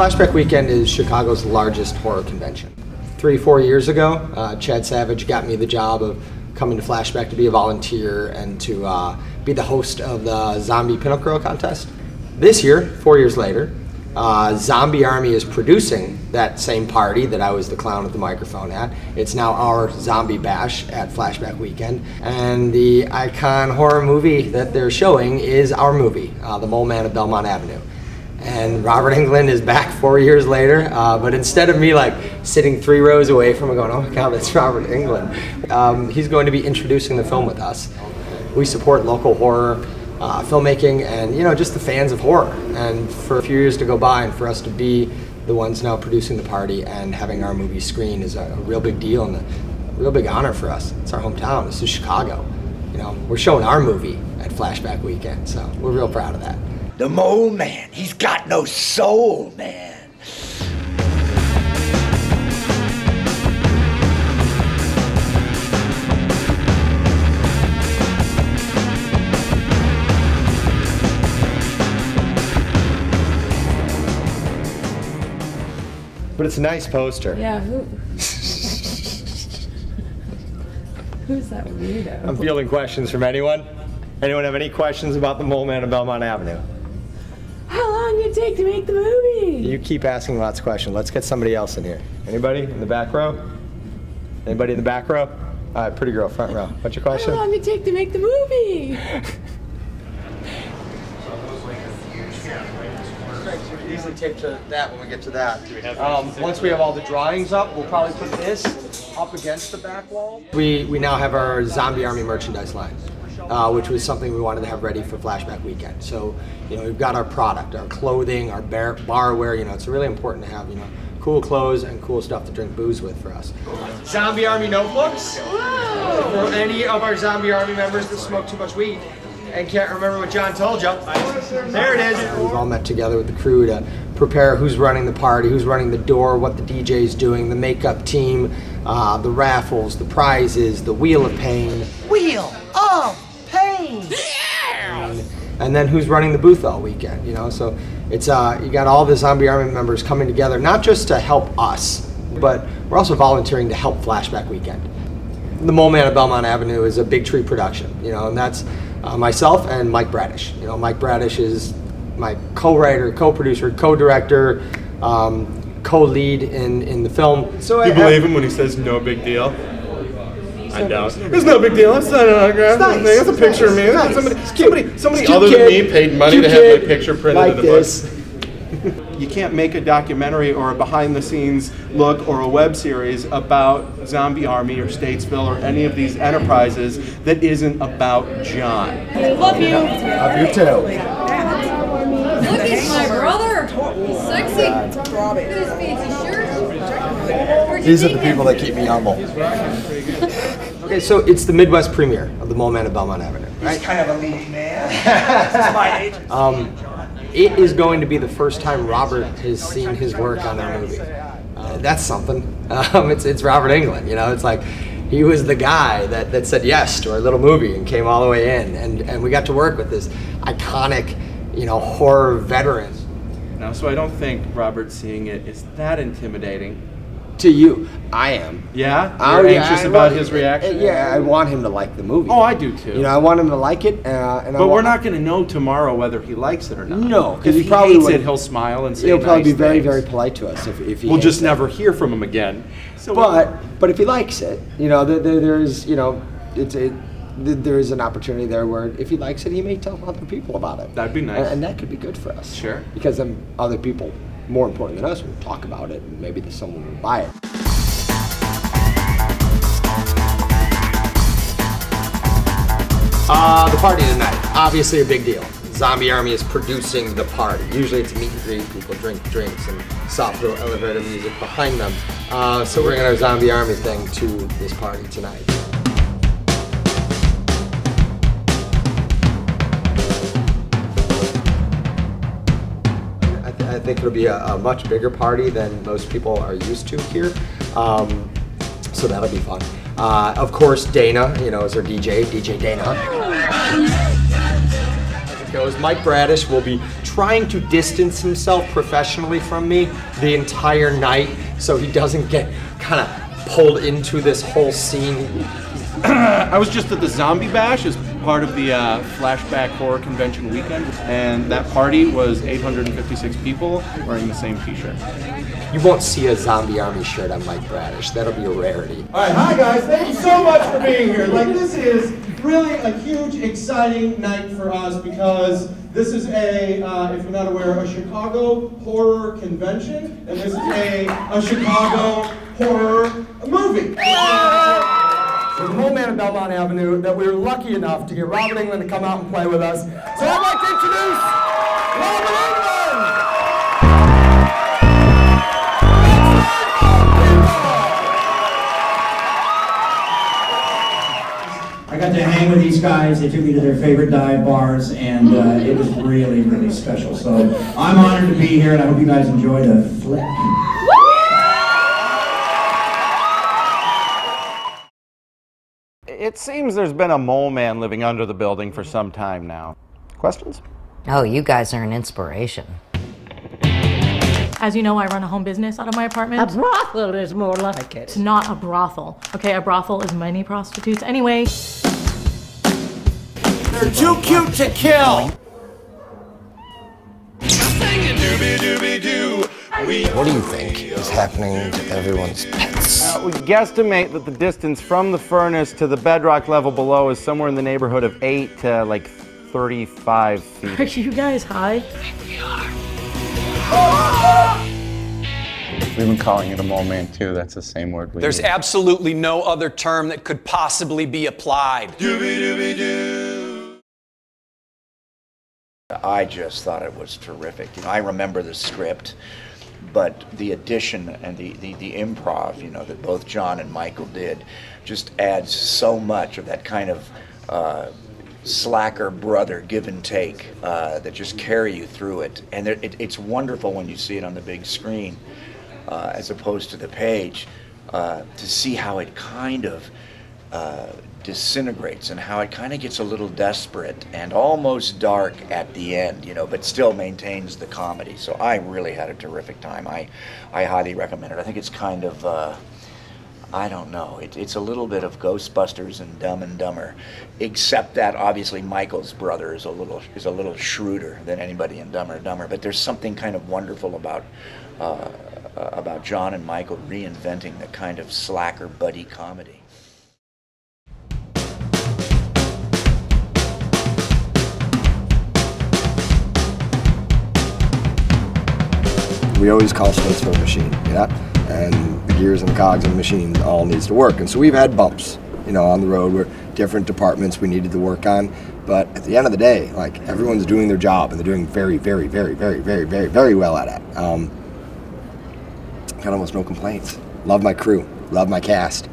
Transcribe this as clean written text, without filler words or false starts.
Flashback Weekend is Chicago's largest horror convention. 3-4 years ago, Chad Savage got me the job of coming to Flashback to be a volunteer and to be the host of the Zombie Pinup Girl contest. This year, 4 years later, Zombie Army is producing that same party that I was the clown at the microphone at. It's now our Zombie Bash at Flashback Weekend, and the icon horror movie that they're showing is our movie, The Mole Man of Belmont Avenue. And Robert Englund is back 4 years later, but instead of me like sitting 3 rows away from him going, oh my god, that's Robert Englund, he's going to be introducing the film with us. We support local horror filmmaking and, you know, just the fans of horror. And for a few years to go by and for us to be the ones now producing the party and having our movie screen is a real big deal and a real big honor for us. It's our hometown. This is Chicago. You know, we're showing our movie at Flashback Weekend, so we're real proud of that. The Mole Man, he's got no soul, man. But it's a nice poster. Yeah, who's that weirdo? I'm fielding questions from anyone. Anyone have any questions about the Mole Man of Belmont Avenue? How long did it take to make the movie? You keep asking lots of questions. Let's get somebody else in here. Anybody in the back row? Anybody in the back row? All right, pretty girl, front row. What's your question? How long did it take to make the movie? Easily tape to that when we get to that. Once we have all the drawings up, we'll probably put this up against the back wall. We now have our Zombie Army merchandise line, which was something we wanted to have ready for Flashback Weekend. So, you know, we've got our product, our clothing, our barware. You know, it's really important to have, you know, cool clothes and cool stuff to drink booze with for us. Zombie Army notebooks for any of our Zombie Army members that smoke too much weed and can't remember what John told you. There it is. We've all met together with the crew to prepare who's running the party, who's running the door, what the DJ's doing, the makeup team, the raffles, the prizes, the Wheel of Pain. Wheel of Pain! And then who's running the booth all weekend, you know? So it's, you got all the Zombie Army members coming together, not just to help us, but we're also volunteering to help Flashback Weekend. The Mole Man of Belmont Avenue is a Big Tree production, you know, and that's myself and Mike Bradish. You know, Mike Bradish is my co-writer, co-producer, co-director, co-lead in the film. So you believe him when he says no big deal? I don't. It's no big deal. It's not an autograph. It's a picture of me. Somebody other than me paid money to have my picture printed in the book. You can't make a documentary or a behind-the-scenes look or a web series about Zombie Army or Statesville or any of these enterprises that isn't about John. Love you. Love you too. Look, he's my brother. He's sexy. Look at his fancy shirt. These are the people that keep me humble. Okay, so it's the Midwest premiere of The Mole Man of Belmont Avenue, right? He's kind of a leading man. This is my agent. It is going to be the first time Robert has seen his work on our movie. That's something. It's Robert Englund, you know. It's like he was the guy that said yes to our little movie and came all the way in, and we got to work with this iconic, you know, horror veteran. Now, so I don't think Robert seeing it is that intimidating. To you, I am. Yeah? You're anxious about his reaction? Yeah, I want him to like the movie. Oh, I do too. You know, I want him to like it. But we're not going to know tomorrow whether he likes it or not. No, because he probably hates it, he'll smile and say he'll probably be nice very, things. very polite to us if he. We'll just never hear from him again. So but if he likes it, you know, there's, you know, there is an opportunity there where if he likes it, he may tell other people about it. That'd be nice. And that could be good for us. Sure. Because then other people, more important than us, will talk about it, and maybe someone will buy it. The party tonight, obviously a big deal. Zombie Army is producing the party. Usually it's meet and greet, people drink drinks and soft little elevator music behind them. So we're bringing our Zombie Army thing to this party tonight. I think it'll be a much bigger party than most people are used to here. So that'll be fun. Of course, Dana, you know, is our DJ Dana. goes, Mike Bradish will be trying to distance himself professionally from me the entire night so he doesn't get kind of pulled into this whole scene. I was just at the Zombie Bash as part of the Flashback Horror Convention weekend, and that party was 856 people wearing the same t-shirt. You won't see a Zombie Army shirt on Mike Bradish. That'll be a rarity. All right, hi guys. Thank you so much for being here. Like, this is really a huge, exciting night for us because this is a, if you're not aware, a Chicago horror convention, and this is a Chicago horror movie. There's an old man at Belmont Avenue that we were lucky enough to get Robert Englund to come out and play with us. So I'd like to introduce Robert Englund! I got to hang with these guys. They took me to their favorite dive bars, and it was really, really special. So I'm honored to be here, and I hope you guys enjoy the flick. It seems there's been a mole man living under the building for some time now. Questions? Oh, you guys are an inspiration. As you know, I run a home business out of my apartment. A brothel is more like it. It's not a brothel. Okay, a brothel is many prostitutes. Anyway. They're too cute to kill! What do you think is happening to everyone's pets? We guesstimate that the distance from the furnace to the bedrock level below is somewhere in the neighborhood of 8 to like 35 feet. Are you guys high? We've been calling it a mole man too. That's the same word we There's use. absolutely no other term that could possibly be applied. I just thought it was terrific. You know, I remember the script, but the addition and the improv, you know, that both John and Michael did just adds so much of that kind of slacker brother give and take that just carry you through it. And it's wonderful when you see it on the big screen as opposed to the page to see how it kind of disintegrates and how it kind of gets a little desperate and almost dark at the end, you know, but still maintains the comedy. So I really had a terrific time. I highly recommend it. I think it's kind of, I don't know, it's a little bit of Ghostbusters and Dumb and Dumber, except that obviously Michael's brother is a little shrewder than anybody in Dumb and Dumber. But there's something kind of wonderful about John and Michael reinventing the kind of slacker buddy comedy. We always call Statesville a machine, yeah? And the gears and the cogs and the machine all needs to work. And so we've had bumps, you know, on the road where different departments we needed to work on. But at the end of the day, like, everyone's doing their job and they're doing very, very, very, very, very, very, very well at it. Got almost no complaints. Love my crew, love my cast.